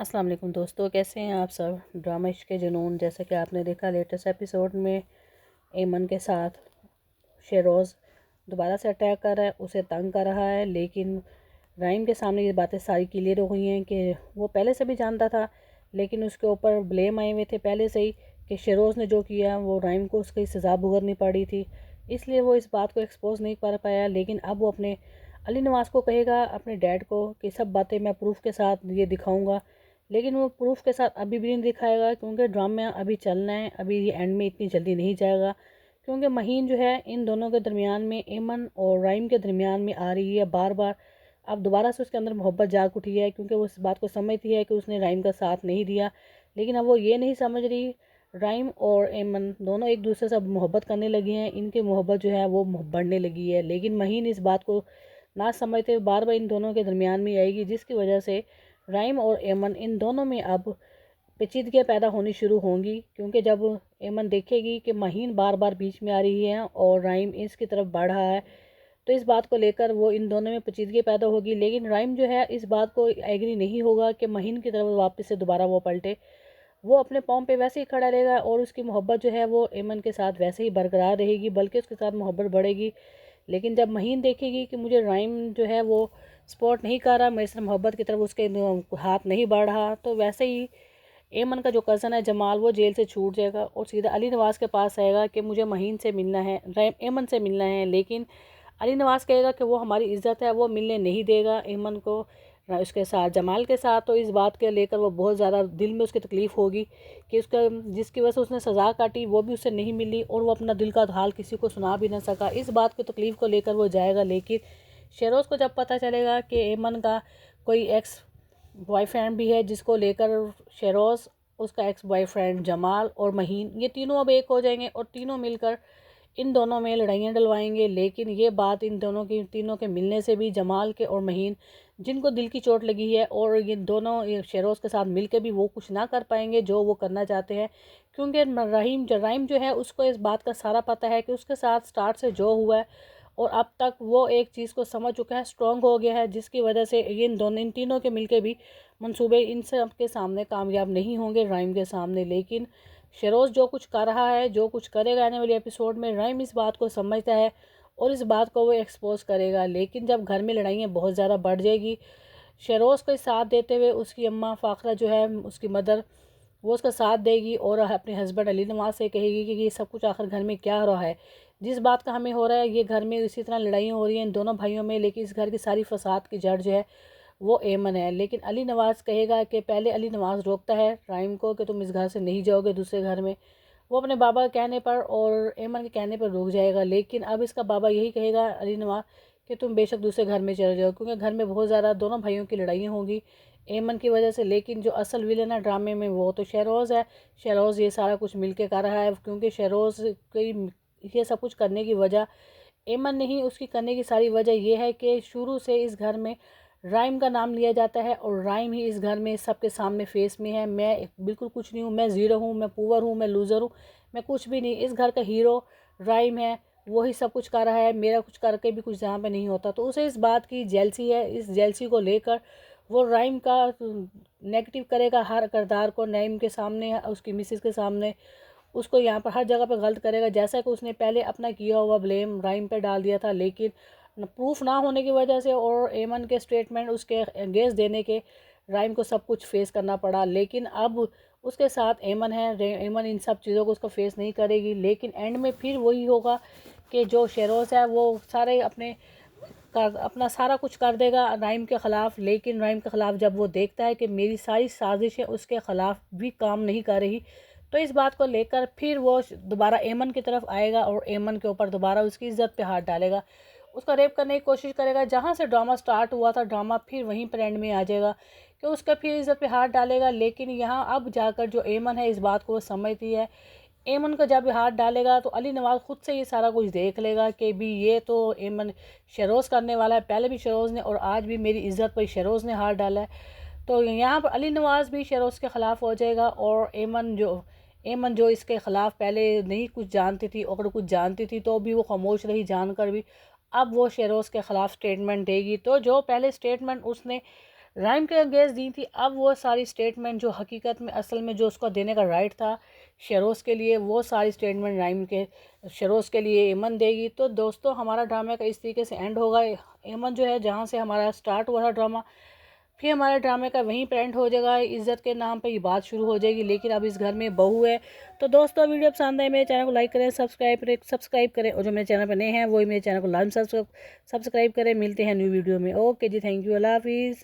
अस्सलाम वालेकुम दोस्तों, कैसे हैं आप सब। ड्रामा इश्क के जुनून, जैसे कि आपने देखा लेटेस्ट एपिसोड में एमन के साथ शेरोज़ दोबारा से अटैक कर रहा है, उसे तंग कर रहा है। लेकिन राइम के सामने ये बातें सारी क्लियर हो गई हैं कि वो पहले से भी जानता था, लेकिन उसके ऊपर ब्लेम आए हुए थे पहले से ही कि शेरोज़ ने जो किया वो राइम को उसकी सज़ा भुगतनी पड़ी थी, इसलिए वो इस बात को एक्सपोज नहीं कर पाया। लेकिन अब वो अपने अली नवाज़ को कहेगा, अपने डैड को, कि सब बातें मैं प्रूफ के साथ ये दिखाऊंगा। लेकिन वो प्रूफ के साथ अभी भी नहीं दिखाएगा, क्योंकि ड्रामा अभी चलना है, अभी ये एंड में इतनी जल्दी नहीं जाएगा। क्योंकि महीन जो है इन दोनों के दरमियान में, एमन और राइम के दरमियान में आ रही है बार बार। अब दोबारा से उसके अंदर मोहब्बत जाग उठी है, क्योंकि वो इस बात को समझती है कि उसने राइम का साथ नहीं दिया। लेकिन अब वो ये नहीं समझ रही, राइम और एमन दोनों एक दूसरे से अब मोहब्बत करने लगी हैं, इनकी मोहब्बत जो है वो बढ़ने लगी है। लेकिन महीन इस बात को ना समझते बार बार इन दोनों के दरमियान में आएगी, जिसकी वजह से राइम और एमन इन दोनों में अब पेचीदगियाँ पैदा होनी शुरू होंगी। क्योंकि जब एमन देखेगी कि महीन बार बार बीच में आ रही है और राइम इसकी तरफ बढ़ रहा है, तो इस बात को लेकर वो इन दोनों में पेचीदगी पैदा होगी। लेकिन राइम जो है इस बात को एग्री नहीं होगा कि महीन की तरफ वापस से दोबारा वो पलटे। वो अपने पाँव पे वैसे ही खड़ा रहेगा और उसकी मोहब्बत जो है वो एमन के साथ वैसे ही बरकरार रहेगी, बल्कि उसके साथ मोहब्बत बढ़ेगी। लेकिन जब महीन देखेगी कि मुझे राइम जो है वो सपोर्ट नहीं कर रहा, मेरे से मोहब्बत की तरफ उसके हाथ नहीं बढ़ रहा, तो वैसे ही एमन का जो कज़न है जमाल, वो जेल से छूट जाएगा और सीधा अली नवाज़ के पास आएगा कि मुझे महीन से मिलना है, एमन से मिलना है। लेकिन अली नवाज़ कहेगा कि वो हमारी इज़्ज़त है, वो मिलने नहीं देगा एमन को उसके साथ, जमाल के साथ। तो इस बात के लेकर वो बहुत ज़्यादा दिल में उसकी तकलीफ़ होगी कि उसका जिसकी वजह से उसने सज़ा काटी वो भी उससे नहीं मिली और वो अपना दिल का हाल किसी को सुना भी ना सका। इस बात की तकलीफ़ को लेकर वो जाएगा। लेकिन शेरोज़ को जब पता चलेगा कि एमन का कोई एक्स बॉयफ्रेंड भी है, जिसको लेकर शेरोज़, उसका एक्स बॉयफ्रेंड जमाल और महीन, ये तीनों अब एक हो जाएंगे और तीनों मिलकर इन दोनों में लड़ाइयाँ डलवाएंगे। लेकिन ये बात इन दोनों की, तीनों के मिलने से भी, जमाल के और महीन जिनको दिल की चोट लगी है, और ये दोनों शेरोज़ के साथ मिल के भी वो कुछ ना कर पाएंगे जो वो करना चाहते हैं। क्योंकि राइम जो है उसको इस बात का सारा पता है कि उसके साथ स्टार्ट से जो हुआ है, और अब तक वो एक चीज़ को समझ चुका है, स्ट्रॉन्ग हो गया है, जिसकी वजह से ये इन तीनों के मिलके भी मंसूबे इन सब के सामने कामयाब नहीं होंगे, राइम के सामने। लेकिन शेरोज़ जो कुछ कर रहा है, जो कुछ करेगा आने वाले एपिसोड में, राइम इस बात को समझता है और इस बात को वो एक्सपोज करेगा। लेकिन जब घर में लड़ाइयाँ बहुत ज़्यादा बढ़ जाएगी, शेरोज़ को साथ देते हुए उसकी अम्मा फ़ाखरा जो है, उसकी मदर, वो उसका साथ देगी और अपने हस्बैंड अली नवाज से कहेगी कि ये सब कुछ आखिर घर में क्या हो रहा है, जिस बात का हमें हो रहा है, ये घर में इसी तरह लड़ाइयाँ हो रही हैं इन दोनों भाइयों में, लेकिन इस घर की सारी फसाद की जड़ जो है वो एमन है। लेकिन अली नवाज़ कहेगा कि पहले अली नवाज़ रोकता है राइम को कि तुम इस घर से नहीं जाओगे दूसरे घर में, वो अपने बाबा के कहने पर और एमन के कहने पर रुक जाएगा। लेकिन अब इसका बाबा यही कहेगा अली नवाज कि तुम बेशक दूसरे घर में चले जाओ, क्योंकि घर में बहुत ज़्यादा दोनों भाइयों की लड़ाइयाँ होंगी एमन की वजह से। लेकिन जो असल विलन है ड्रामे में वो तो शेरोज़ है। शेरोज़ ये सारा कुछ मिल के कर रहा है, क्योंकि शेरोज़ की ये सब कुछ करने की वजह एमन नहीं, उसकी करने की सारी वजह यह है कि शुरू से इस घर में राइम का नाम लिया जाता है और राइम ही इस घर में सबके सामने फेस में है। मैं बिल्कुल कुछ नहीं हूँ, मैं ज़ीरो हूँ, मैं पुअर हूँ, मैं लूज़र हूँ, मैं कुछ भी नहीं। इस घर का हीरो राइम है, वही सब कुछ कर रहा है, मेरा कुछ करके भी कुछ यहाँ पे नहीं होता। तो उसे इस बात की जेलसी है, इस जेलसी को लेकर वो राइम का नेगेटिव करेगा हर किरदार को, राइम के सामने, उसकी मिसेस के सामने, उसको यहाँ पर हर जगह पर गलत करेगा। जैसा कि उसने पहले अपना किया हुआ ब्लेम राइम पे डाल दिया था, लेकिन प्रूफ ना होने की वजह से और एमन के स्टेटमेंट उसके अगेंस्ट देने के राइम को सब कुछ फेस करना पड़ा। लेकिन अब उसके साथ एमन है, एमन इन सब चीज़ों को उसको फेस नहीं करेगी। लेकिन एंड में फिर वही होगा कि जो शेरोज़ है वो सारे अपना सारा कुछ कर देगा राइम के ख़िलाफ़। लेकिन राइम के ख़िलाफ़ जब वो देखता है कि मेरी सारी साजिशें उसके ख़िलाफ़ भी काम नहीं कर रही, तो इस बात को लेकर फिर वो दोबारा एमन की तरफ आएगा और एमन के ऊपर दोबारा उसकी इज़्ज़त पे हाथ डालेगा, उसका रेप करने की कोशिश करेगा। जहाँ से ड्रामा स्टार्ट हुआ था, ड्रामा फिर वहीं पर एंड में आ जाएगा कि उसका फिर इज़्ज़त पे हाथ डालेगा। लेकिन यहाँ अब जाकर जो एमन है इस बात को वो समझती है। एमन का जब हाथ डालेगा तो अली नवाज खुद से ये सारा कुछ देख लेगा कि भी ये तो एमन शेरोज़ करने वाला है, पहले भी शेरोज़ ने और आज भी मेरी इज़्ज़त पर शेरोज़ ने हाथ डाला है। तो यहाँ पर अली नवाज भी शेरोज़ के ख़िलाफ़ हो जाएगा और एमन जो इसके ख़िलाफ़ पहले नहीं कुछ जानती थी, और कुछ जानती थी तो भी वो खामोश रही जानकर भी, अब वो शेरोज़ के ख़िलाफ़ स्टेटमेंट देगी। तो जो पहले स्टेटमेंट उसने राइम के अगेंस्ट दी थी। अब वो सारी स्टेटमेंट जो हकीकत में असल में जो उसको देने का राइट था शेरोज़ के लिए, वो सारी स्टेटमेंट राइम के शेरोज़ के लिए एमन देगी। तो दोस्तों हमारा ड्रामा का इस तरीके से एंड होगा। एमन जो है जहाँ से हमारा स्टार्ट हुआ था ड्रामा, फिर हमारे ड्रामे का वहीं पर एंड हो जाएगा। इज़्ज़त के नाम पे ये बात शुरू हो जाएगी, लेकिन अब इस घर में बहू है। तो दोस्तों वीडियो पसंद आए मेरे चैनल को लाइक करें, सब्सक्राइब करें, और जो मेरे चैनल पर नए हैं वही मेरे चैनल को लाइक सब्सक्राइब करें। मिलते हैं न्यू वीडियो में। ओके जी, थैंक यू, अल्लाह हाफिज़।